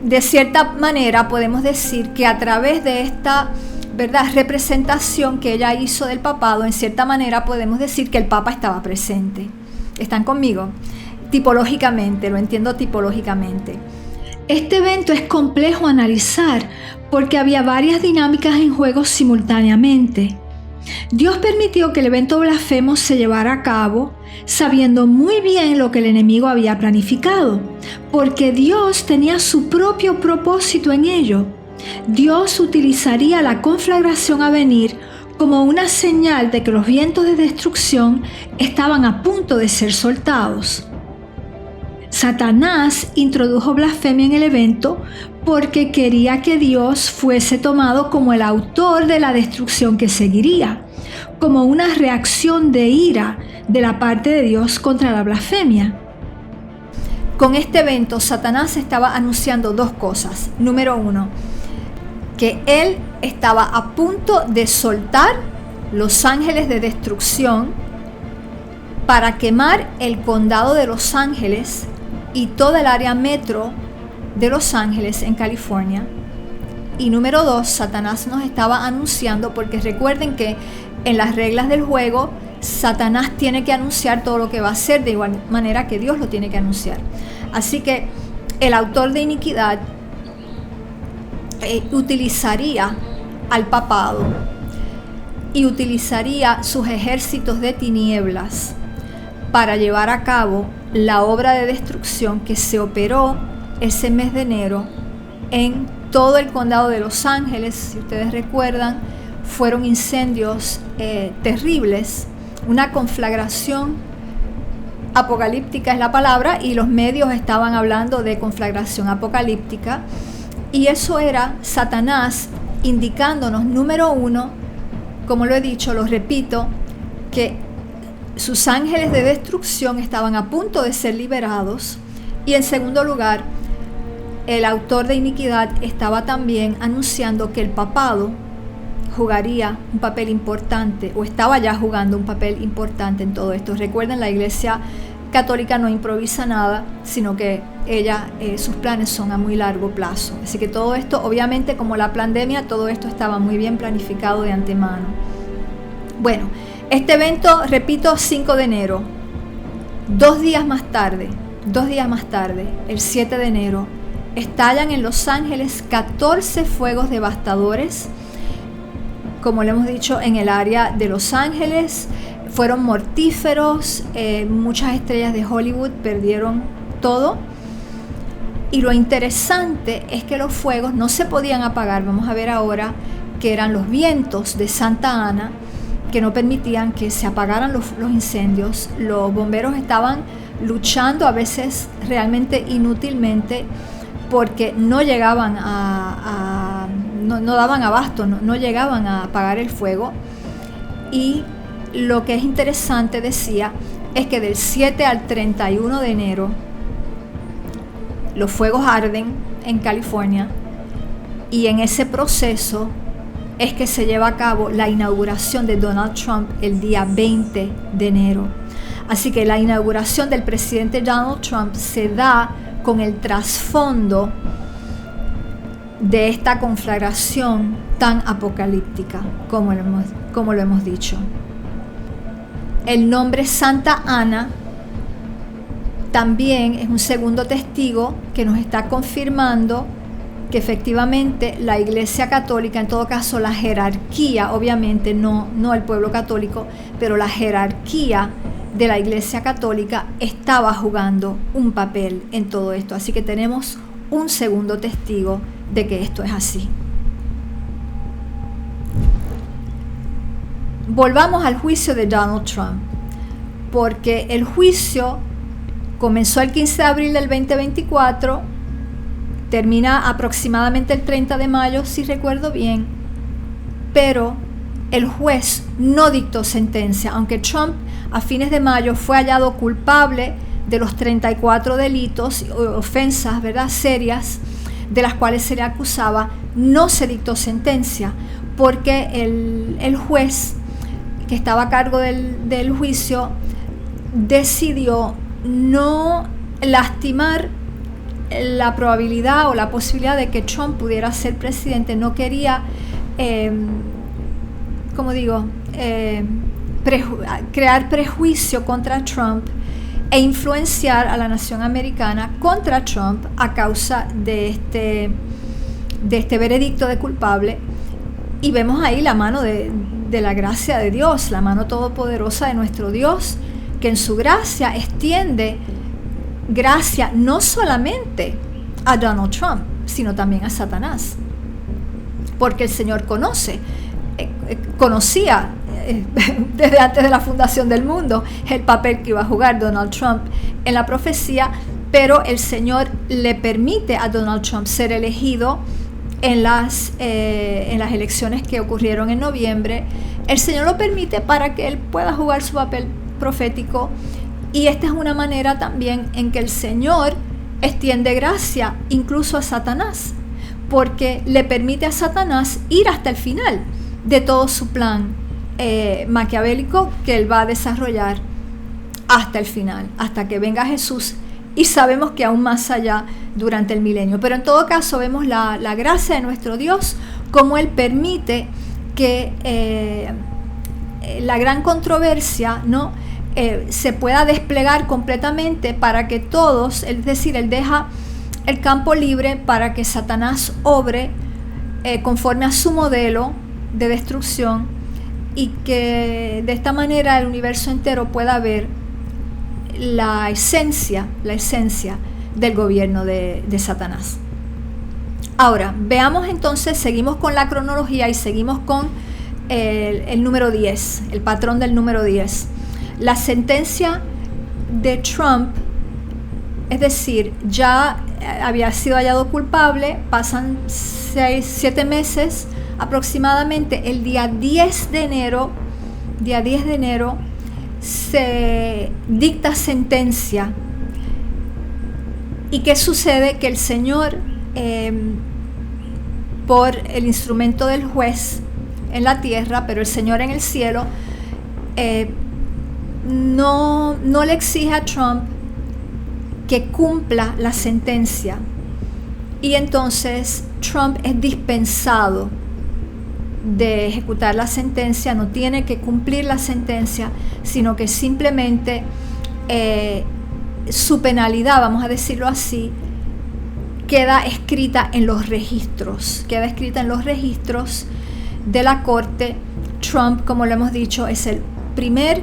de cierta manera podemos decir que a través de esta, ¿verdad?, representación que ella hizo del papado, en cierta manera podemos decir que el Papa estaba presente. ¿Están conmigo? Tipológicamente, lo entiendo tipológicamente. Este evento es complejo analizar porque había varias dinámicas en juego simultáneamente. Dios permitió que el evento blasfemo se llevara a cabo sabiendo muy bien lo que el enemigo había planificado, porque Dios tenía su propio propósito en ello. Dios utilizaría la conflagración a venir como una señal de que los vientos de destrucción estaban a punto de ser soltados. Satanás introdujo blasfemia en el evento porque quería que Dios fuese tomado como el autor de la destrucción que seguiría, como una reacción de ira de la parte de Dios contra la blasfemia. Con este evento, Satanás estaba anunciando dos cosas. Número uno, que él estaba a punto de soltar los ángeles de destrucción para quemar el condado de Los Ángeles y toda el área metro de Los Ángeles en California. Y número dos, Satanás nos estaba anunciando, porque recuerden que en las reglas del juego, Satanás tiene que anunciar todo lo que va a hacer de igual manera que Dios lo tiene que anunciar. Así que el autor de iniquidad utilizaría al papado y utilizaría sus ejércitos de tinieblas para llevar a cabo la obra de destrucción que se operó ese mes de enero en todo el condado de Los Ángeles. Si ustedes recuerdan, fueron incendios terribles, una conflagración apocalíptica es la palabra, y los medios estaban hablando de conflagración apocalíptica, y eso era Satanás indicándonos, número uno, como lo he dicho, lo repito, que sus ángeles de destrucción estaban a punto de ser liberados, y en segundo lugar, el autor de iniquidad estaba también anunciando que el papado jugaría un papel importante, o estaba ya jugando un papel importante en todo esto. Recuerden, la Iglesia Católica no improvisa nada, sino que sus planes son a muy largo plazo. Así que todo esto, obviamente, como la pandemia, todo esto estaba muy bien planificado de antemano. Bueno, este evento, repito, 5 de enero. 2 días más tarde, el 7 de enero, estallan en Los Ángeles 14 fuegos devastadores. Como le hemos dicho, en el área de Los Ángeles fueron mortíferos, muchas estrellas de Hollywood perdieron todo. Y lo interesante es que los fuegos no se podían apagar. Vamos a ver ahora que eran los vientos de Santa Ana que no permitían que se apagaran los incendios. Los bomberos estaban luchando, a veces realmente inútilmente, porque no llegaban no daban abasto, no llegaban a apagar el fuego. Y lo que es interesante, decía, es que del 7 al 31 de enero los fuegos arden en California, y en ese proceso es que se lleva a cabo la inauguración de Donald Trump el día 20 de enero. Así que la inauguración del presidente Donald Trump se da con el trasfondo de esta conflagración tan apocalíptica, como lo hemos dicho. El nombre Santa Ana también es un segundo testigo que nos está confirmando que efectivamente la Iglesia Católica, en todo caso la jerarquía, obviamente no el pueblo católico, pero la jerarquía de la Iglesia Católica estaba jugando un papel en todo esto. Así que tenemos un segundo testigo de que esto es así. Volvamos al juicio de Donald Trump, porque el juicio comenzó el 15 de abril del 2024, termina aproximadamente el 30 de mayo, si recuerdo bien, pero el juez no dictó sentencia, aunque Trump a fines de mayo fue hallado culpable de los 34 delitos, ofensas, ¿verdad?, serias, de las cuales se le acusaba. No se dictó sentencia, porque el juez que estaba a cargo del juicio decidió no lastimar la probabilidad o la posibilidad de que Trump pudiera ser presidente. No quería, crear prejuicio contra Trump e influenciar a la nación americana contra Trump a causa de este veredicto de culpable. Y vemos ahí la mano de la gracia de Dios, la mano todopoderosa de nuestro Dios, que en su gracia extiende gracia no solamente a Donald Trump, sino también a Satanás. Porque el Señor conocía desde antes de la fundación del mundo el papel que iba a jugar Donald Trump en la profecía, pero el Señor le permite a Donald Trump ser elegido en las elecciones que ocurrieron en noviembre. El Señor lo permite para que él pueda jugar su papel profético, y esta es una manera también en que el Señor extiende gracia incluso a Satanás, porque le permite a Satanás ir hasta el final de todo su plan maquiavélico que él va a desarrollar hasta el final, hasta que venga Jesús, y sabemos que aún más allá durante el milenio. Pero en todo caso vemos la gracia de nuestro Dios, como él permite que la gran controversia, ¿no?, se pueda desplegar completamente para que todos, es decir, él deja el campo libre para que Satanás obre conforme a su modelo de destrucción, y que de esta manera el universo entero pueda ver la esencia del gobierno de Satanás. Ahora, veamos entonces, seguimos con la cronología y seguimos con el número 10, el patrón del número 10. La sentencia de Trump, es decir, ya había sido hallado culpable, pasan 7 meses aproximadamente. El día 10 de enero se dicta sentencia. ¿Y qué sucede? Que el Señor, por el instrumento del juez en la tierra, pero el Señor en el cielo, no le exige a Trump que cumpla la sentencia, y entonces Trump es dispensado de ejecutar la sentencia, no tiene que cumplir la sentencia, sino que simplemente su penalidad, vamos a decirlo así, queda escrita en los registros de la corte. Trump, como lo hemos dicho, es el primer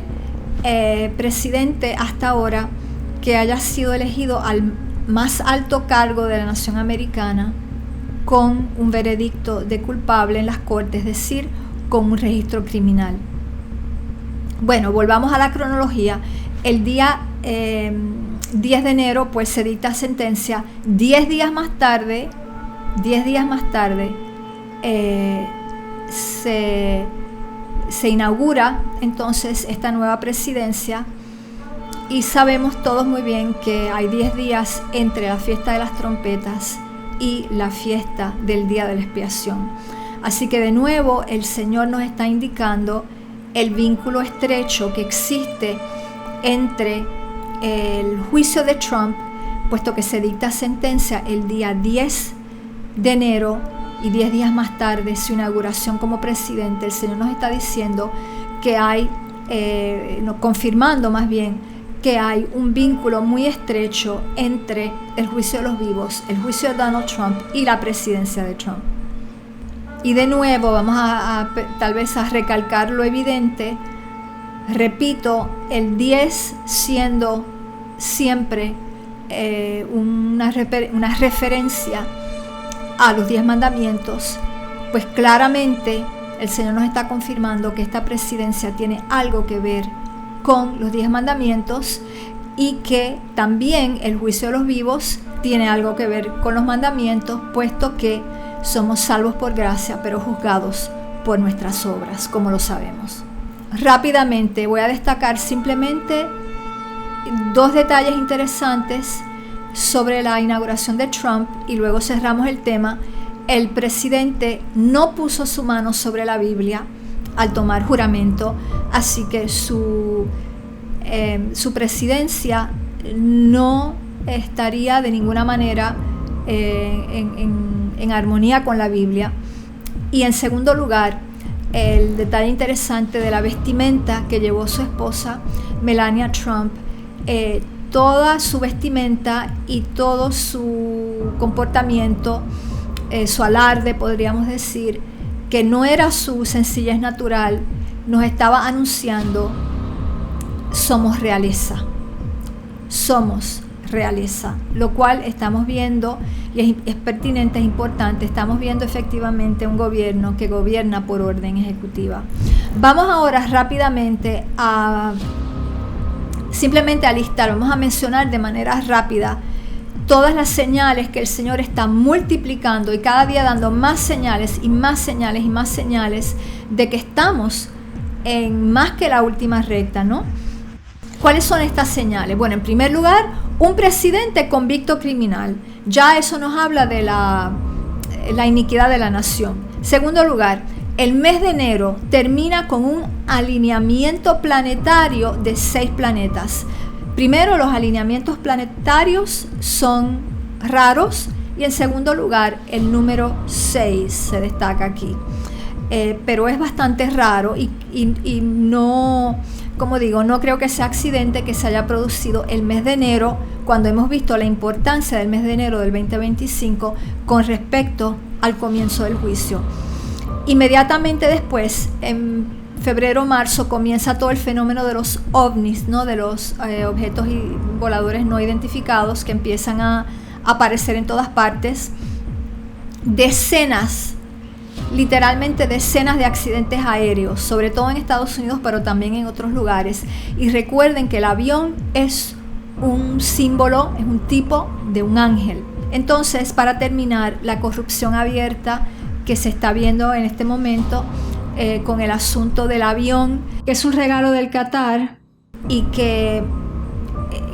presidente hasta ahora que haya sido elegido al más alto cargo de la nación americana con un veredicto de culpable en las cortes, es decir, con un registro criminal. Bueno, volvamos a la cronología. El día 10 de enero pues se dicta sentencia. 10 días más tarde se inaugura entonces esta nueva presidencia, y sabemos todos muy bien que hay 10 días entre la fiesta de las trompetas y la fiesta del día de la expiación. Así que de nuevo el Señor nos está indicando el vínculo estrecho que existe entre el juicio de Trump, puesto que se dicta sentencia el día 10 de enero y 10 días más tarde su inauguración como presidente. El Señor nos está diciendo que hay, confirmando más bien, que hay un vínculo muy estrecho entre el juicio de los vivos, el juicio de Donald Trump y la presidencia de Trump. Y de nuevo vamos tal vez a recalcar lo evidente. Repito, el 10 siendo siempre una referencia a los 10 mandamientos, pues claramente el Señor nos está confirmando que esta presidencia tiene algo que ver con los 10 mandamientos, y que también el juicio de los vivos tiene algo que ver con los mandamientos, puesto que somos salvos por gracia, pero juzgados por nuestras obras, como lo sabemos. Rápidamente voy a destacar simplemente 2 detalles interesantes sobre la inauguración de Trump, y luego cerramos el tema. El presidente no puso su mano sobre la Biblia al tomar juramento, así que su presidencia no estaría de ninguna manera en armonía con la Biblia. Y en segundo lugar, el detalle interesante de la vestimenta que llevó su esposa Melania Trump. Toda su vestimenta y todo su comportamiento, su alarde, podríamos decir, que no era su sencillez natural, nos estaba anunciando: somos realeza, lo cual estamos viendo, y es pertinente, es importante. Estamos viendo efectivamente un gobierno que gobierna por orden ejecutiva. Vamos ahora rápidamente simplemente a listar, vamos a mencionar de manera rápida todas las señales que el Señor está multiplicando y cada día dando más señales y más señales y más señales de que estamos en más que la última recta, ¿no? ¿Cuáles son estas señales? Bueno, en primer lugar, un presidente convicto criminal. Ya eso nos habla de la iniquidad de la nación. Segundo lugar, el mes de enero termina con un alineamiento planetario de 6 planetas. Primero, los alineamientos planetarios son raros y en segundo lugar, el número 6 se destaca aquí. Pero es bastante raro y no, como digo, no creo que sea accidente que se haya producido el mes de enero cuando hemos visto la importancia del mes de enero del 2025 con respecto al comienzo del juicio. Inmediatamente después, en febrero, marzo, comienza todo el fenómeno de los ovnis, ¿no? De los objetos voladores no identificados que empiezan a aparecer en todas partes. Literalmente decenas de accidentes aéreos, sobre todo en Estados Unidos, pero también en otros lugares. Y recuerden que el avión es un símbolo, es un tipo de un ángel. Entonces, para terminar, la corrupción abierta que se está viendo en este momento con el asunto del avión, que es un regalo del Qatar y que,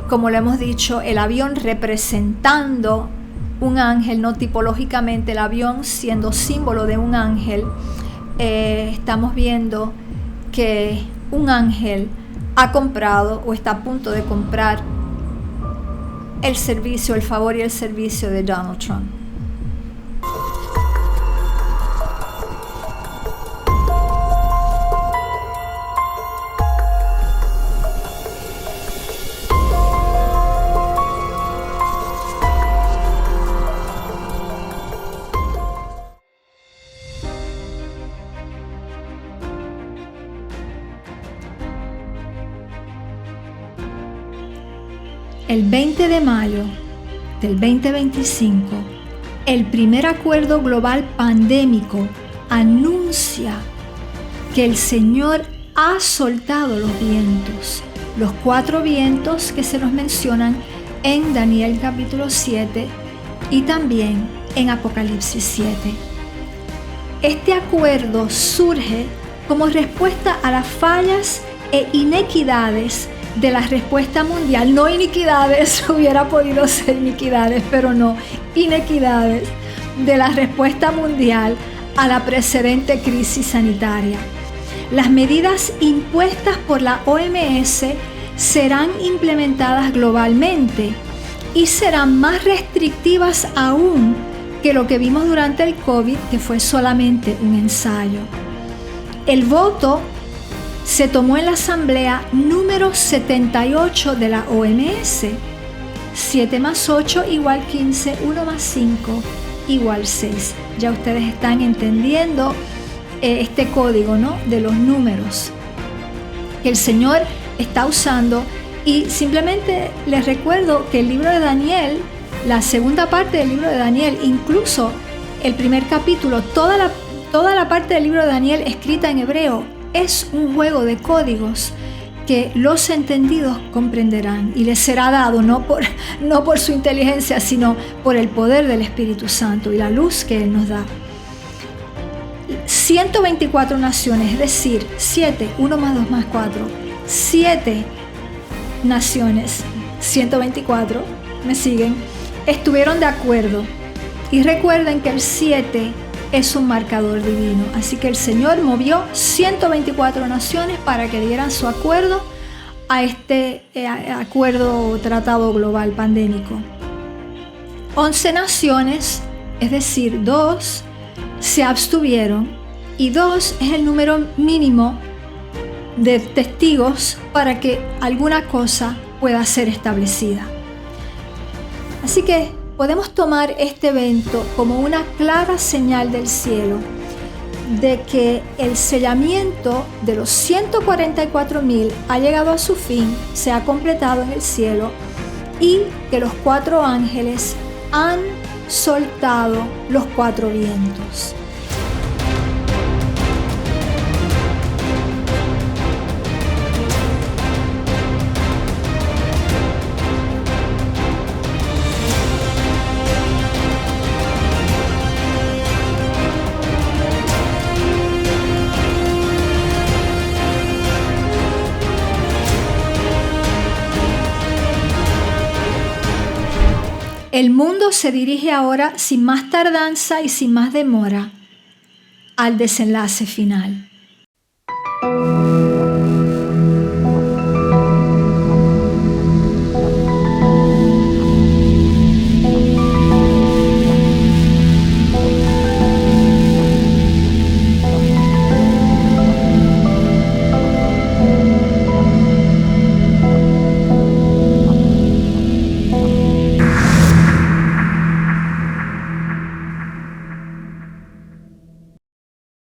como lo hemos dicho, el avión representando un ángel, no tipológicamente el avión siendo símbolo de un ángel, estamos viendo que un ángel ha comprado o está a punto de comprar el servicio, el favor y el servicio de Donald Trump. El 20 de mayo del 2025, el primer acuerdo global pandémico anuncia que el Señor ha soltado los vientos, los 4 vientos que se nos mencionan en Daniel capítulo 7 y también en Apocalipsis 7. Este acuerdo surge como respuesta a las fallas e inequidades de la respuesta mundial. No iniquidades, hubiera podido ser iniquidades, pero no, inequidades de la respuesta mundial a la precedente crisis sanitaria. Las medidas impuestas por la OMS serán implementadas globalmente y serán más restrictivas aún que lo que vimos durante el COVID, que fue solamente un ensayo. El voto se tomó en la asamblea número 78 de la OMS. 7 más 8 igual 15, 1 más 5 igual 6. Ya ustedes están entendiendo este código, ¿no?, de los números que el Señor está usando. Y simplemente les recuerdo que el libro de Daniel, la segunda parte del libro de Daniel, incluso el primer capítulo, toda la parte del libro de Daniel escrita en hebreo, es un juego de códigos que los entendidos comprenderán y les será dado no por su inteligencia, sino por el poder del Espíritu Santo y la luz que Él nos da. 124 naciones, es decir, 7, 1 más 2 más 4, 7 naciones, 124, ¿me siguen?, estuvieron de acuerdo. Y recuerden que el 7 es un marcador divino. Así que el Señor movió 124 naciones para que dieran su acuerdo a este acuerdo o tratado global pandémico. 11 naciones, es decir, 2, se abstuvieron y 2 es el número mínimo de testigos para que alguna cosa pueda ser establecida. Así que podemos tomar este evento como una clara señal del cielo de que el sellamiento de los 144,000 ha llegado a su fin, se ha completado en el cielo y que los 4 ángeles han soltado los 4 vientos. El mundo se dirige ahora sin más tardanza y sin más demora al desenlace final.